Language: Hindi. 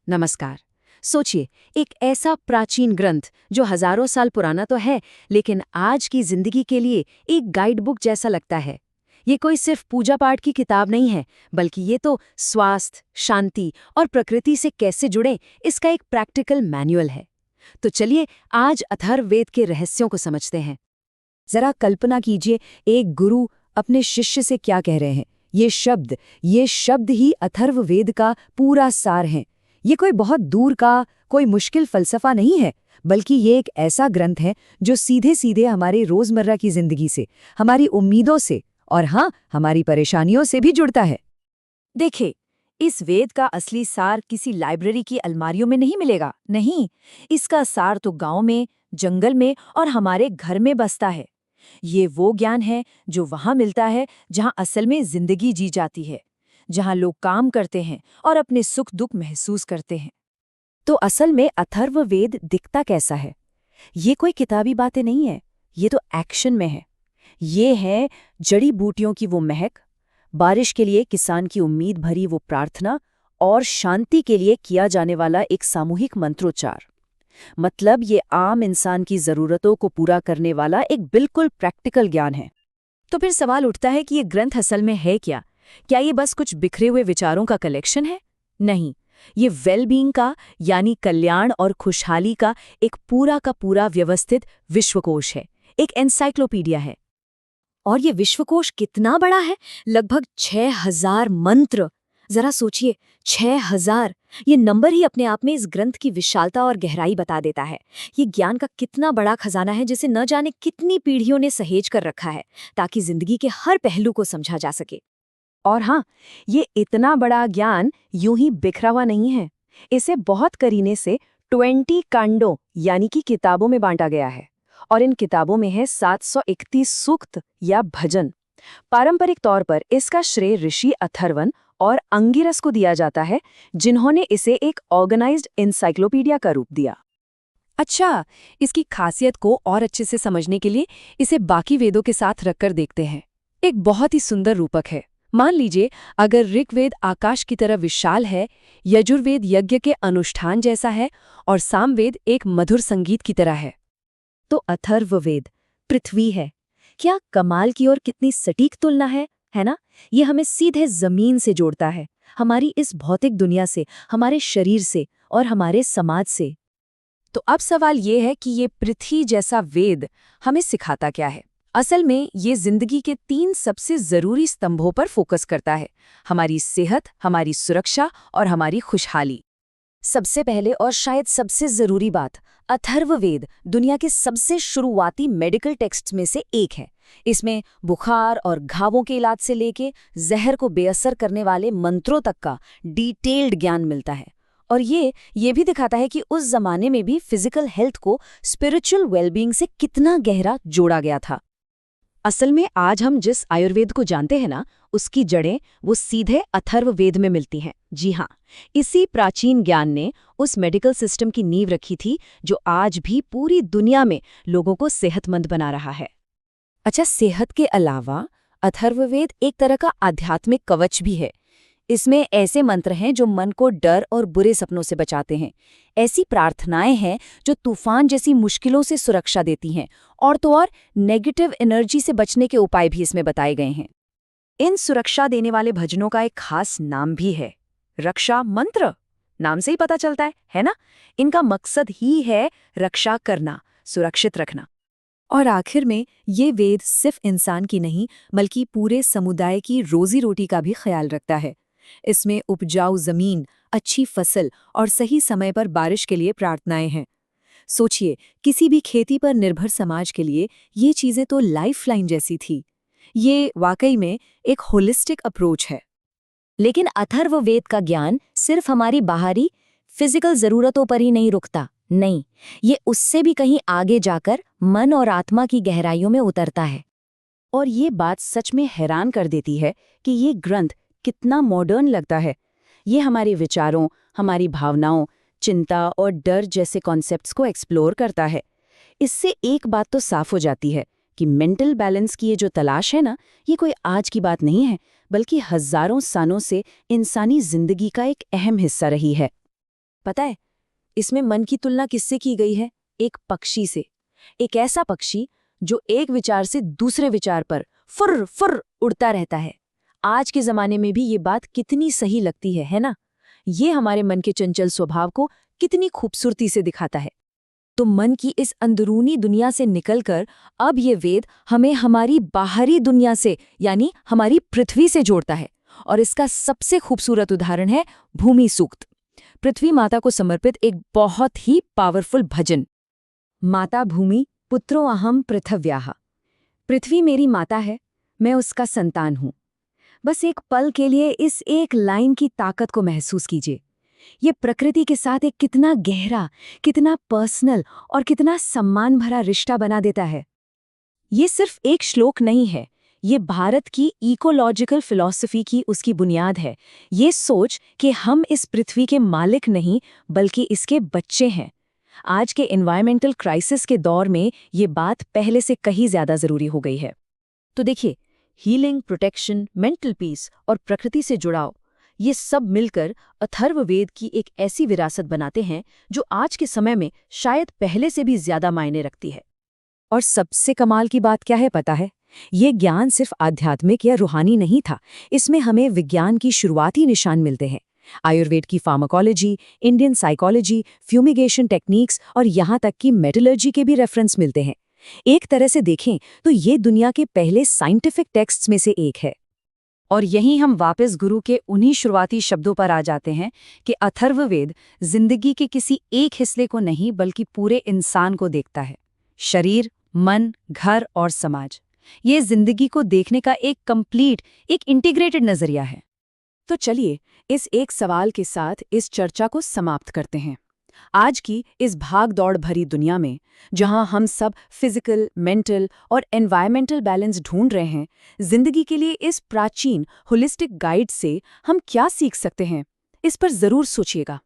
नमस्कार। सोचिए, एक ऐसा प्राचीन ग्रंथ जो हजारों साल पुराना तो है, लेकिन आज की जिंदगी के लिए एक गाइड बुक जैसा लगता है। ये कोई सिर्फ पूजा पाठ की किताब नहीं है, बल्कि ये तो स्वास्थ्य, शांति और प्रकृति से कैसे जुड़े, इसका एक प्रैक्टिकल मैनुअल है। तो चलिए आज अथर्ववेद के रहस्यों को समझते हैं। जरा कल्पना कीजिए, एक गुरु अपने शिष्य से क्या कह रहे हैं। ये शब्द ही अथर्ववेद का पूरा सार हैं। ये कोई बहुत दूर का, कोई मुश्किल फलसफा नहीं है, बल्कि ये एक ऐसा ग्रंथ है जो सीधे सीधे हमारे रोजमर्रा की जिंदगी से, हमारी उम्मीदों से और हाँ, हमारी परेशानियों से भी जुड़ता है। देखे, इस वेद का असली सार किसी लाइब्रेरी की अलमारियों में नहीं मिलेगा। नहीं, इसका सार तो गांव में, जंगल में और हमारे घर में बसता है। ये वो ज्ञान है जो वहां मिलता है जहां असल में जिंदगी जी जाती है, जहां लोग काम करते हैं और अपने सुख दुख महसूस करते हैं। तो असल में अथर्ववेद दिखता कैसा है? ये कोई किताबी बातें नहीं है, ये तो एक्शन में है। ये है जड़ी बूटियों की वो महक, बारिश के लिए किसान की उम्मीद भरी वो प्रार्थना और शांति के लिए किया जाने वाला एक सामूहिक मंत्रोच्चार। मतलब ये आम इंसान की जरूरतों को पूरा करने वाला एक बिल्कुल प्रैक्टिकल ज्ञान है। तो फिर सवाल उठता है कि ये ग्रंथ असल में है क्या? क्या ये बस कुछ बिखरे हुए विचारों का कलेक्शन है? नहीं, ये वेलबींग का, यानी कल्याण और खुशहाली का एक पूरा का पूरा व्यवस्थित विश्वकोश है, एक एनसाइक्लोपीडिया है। और ये विश्वकोश कितना बड़ा है? लगभग 6000 मंत्र। जरा सोचिए, 6000! ये नंबर ही अपने आप में इस ग्रंथ की विशालता और गहराई बता देता है। ये ज्ञान का कितना बड़ा खजाना है जिसे न जाने कितनी पीढ़ियों ने सहेज कर रखा है, ताकि जिंदगी के हर पहलू को समझा जा सके। और हाँ, ये इतना बड़ा ज्ञान यूं ही बिखरा हुआ नहीं है। इसे बहुत करीने से 20 कांडों यानी कि किताबों में बांटा गया है। और इन किताबों में है 731 सूक्त या भजन। पारंपरिक तौर पर इसका श्रेय ऋषि अथर्वन और अंगिरस को दिया जाता है, जिन्होंने इसे एक ऑर्गेनाइज्ड एनसाइक्लोपीडिया का रूप दिया। अच्छा, इसकी खासियत को और अच्छे से समझने के लिए इसे बाकी वेदों के साथ रखकर देखते हैं। एक बहुत ही सुंदर रूपक है। मान लीजिए, अगर ऋग्वेद आकाश की तरह विशाल है, यजुर्वेद यज्ञ के अनुष्ठान जैसा है और सामवेद एक मधुर संगीत की तरह है, तो अथर्ववेद पृथ्वी है। क्या कमाल की और कितनी सटीक तुलना है ना? ये हमें सीधे जमीन से जोड़ता है, हमारी इस भौतिक दुनिया से, हमारे शरीर से और हमारे समाज से। तो अब सवाल ये है कि ये पृथ्वी जैसा वेद हमें सिखाता क्या है? असल में ये जिंदगी के 3 सबसे जरूरी स्तंभों पर फोकस करता है: हमारी सेहत, हमारी सुरक्षा और हमारी खुशहाली। सबसे पहले और शायद सबसे जरूरी बात, अथर्ववेद दुनिया के सबसे शुरुआती मेडिकल टेक्स्ट्स में से एक है। इसमें बुखार और घावों के इलाज से लेके जहर को बेअसर करने वाले मंत्रों तक का डिटेल्ड ज्ञान मिलता है। और ये भी दिखाता है कि उस जमाने में भी फिजिकल हेल्थ को स्पिरिचुअल वेलबींग से कितना गहरा जोड़ा गया था। असल में आज हम जिस आयुर्वेद को जानते हैं ना, उसकी जड़ें वो सीधे अथर्ववेद में मिलती हैं। जी हाँ, इसी प्राचीन ज्ञान ने उस मेडिकल सिस्टम की नींव रखी थी जो आज भी पूरी दुनिया में लोगों को सेहतमंद बना रहा है। अच्छा, सेहत के अलावा अथर्ववेद एक तरह का आध्यात्मिक कवच भी है। इसमें ऐसे मंत्र हैं जो मन को डर और बुरे सपनों से बचाते हैं। ऐसी प्रार्थनाएं हैं जो तूफान जैसी मुश्किलों से सुरक्षा देती हैं। और तो और नेगेटिव एनर्जी से बचने के उपाय भी इसमें बताए गए हैं। इन सुरक्षा देने वाले भजनों का एक खास नाम भी है, रक्षा मंत्र। नाम से ही पता चलता है ना? इनका मकसद ही है रक्षा करना, सुरक्षित रखना। और आखिर में ये वेद सिर्फ इंसान की नहीं, बल्कि पूरे समुदाय की रोजी रोटी का भी ख्याल रखता है। इसमें उपजाऊ जमीन, अच्छी फसल और सही समय पर बारिश के लिए प्रार्थनाएं हैं। सोचिए, किसी भी खेती पर निर्भर समाज के लिए ये चीजें तो लाइफलाइन जैसी थी। ये वाकई में एक होलिस्टिक अप्रोच है। लेकिन अथर्ववेद का ज्ञान सिर्फ हमारी बाहरी फिजिकल जरूरतों पर ही नहीं रुकता। नहीं, ये उससे भी कहीं आगे जाकर मन और आत्मा की गहराइयों में उतरता है। और ये बात सच में हैरान कर देती है कि ये ग्रंथ कितना मॉडर्न लगता है। ये हमारे विचारों, हमारी भावनाओं, चिंता और डर जैसे कॉन्सेप्ट्स को एक्सप्लोर करता है। इससे एक बात तो साफ हो जाती है कि मेंटल बैलेंस की ये जो तलाश है ना, ये कोई आज की बात नहीं है, बल्कि हजारों सालों से इंसानी जिंदगी का एक अहम हिस्सा रही है। पता है, इसमें मन की तुलना किससे की गई है? एक पक्षी से। एक ऐसा पक्षी जो एक विचार से दूसरे विचार पर फुर्र फुर्र उड़ता रहता है। आज के ज़माने में भी ये बात कितनी सही लगती है ना? ये हमारे मन के चंचल स्वभाव को कितनी खूबसूरती से दिखाता है। तो मन की इस अंदरूनी दुनिया से निकलकर अब ये वेद हमें हमारी बाहरी दुनिया से यानी हमारी पृथ्वी से जोड़ता है। और इसका सबसे खूबसूरत उदाहरण है भूमि सूक्त, पृथ्वी माता को समर्पित एक बहुत ही पावरफुल भजन। माता भूमि पुत्रो अहम पृथव्याः। पृथ्वी मेरी माता है, मैं उसका संतान हूँ। बस एक पल के लिए इस एक लाइन की ताकत को महसूस कीजिए। ये प्रकृति के साथ एक कितना गहरा, कितना पर्सनल और कितना सम्मान भरा रिश्ता बना देता है। ये सिर्फ एक श्लोक नहीं है, ये भारत की इकोलॉजिकल फिलॉसफी की उसकी बुनियाद है। ये सोच कि हम इस पृथ्वी के मालिक नहीं बल्कि इसके बच्चे हैं। आज के एनवायरमेंटल क्राइसिस के दौर में ये बात पहले से कहीं ज्यादा जरूरी हो गई है। तो देखिए, हीलिंग, प्रोटेक्शन, मेंटल पीस और प्रकृति से जुड़ाव, ये सब मिलकर अथर्ववेद की एक ऐसी विरासत बनाते हैं जो आज के समय में शायद पहले से भी ज्यादा मायने रखती है। और सबसे कमाल की बात क्या है पता है? ये ज्ञान सिर्फ आध्यात्मिक या रूहानी नहीं था, इसमें हमें विज्ञान की शुरुआती निशान मिलते हैं। आयुर्वेद की pharmacology, Indian psychology, fumigation techniques और यहाँ तक कि मेटलर्जी के भी रेफरेंस मिलते हैं। एक तरह से देखें तो ये दुनिया के पहले साइंटिफिक टेक्स्ट्स में से एक है। और यहीं हम वापस गुरु के उन्हीं शुरुआती शब्दों पर आ जाते हैं कि अथर्ववेद जिंदगी के किसी एक हिस्से को नहीं बल्कि पूरे इंसान को देखता है। शरीर, मन, घर और समाज। ये जिंदगी को देखने का एक कंप्लीट, एक इंटीग्रेटेड नजरिया है। तो चलिए इस एक सवाल के साथ इस चर्चा को समाप्त करते हैं। आज की इस भाग-दौड़ भरी दुनिया में जहां हम सब फिजिकल, मेंटल और एनवायरमेंटल बैलेंस ढूंढ रहे हैं, जिंदगी के लिए इस प्राचीन होलिस्टिक गाइड से हम क्या सीख सकते हैं? इस पर जरूर सोचिएगा।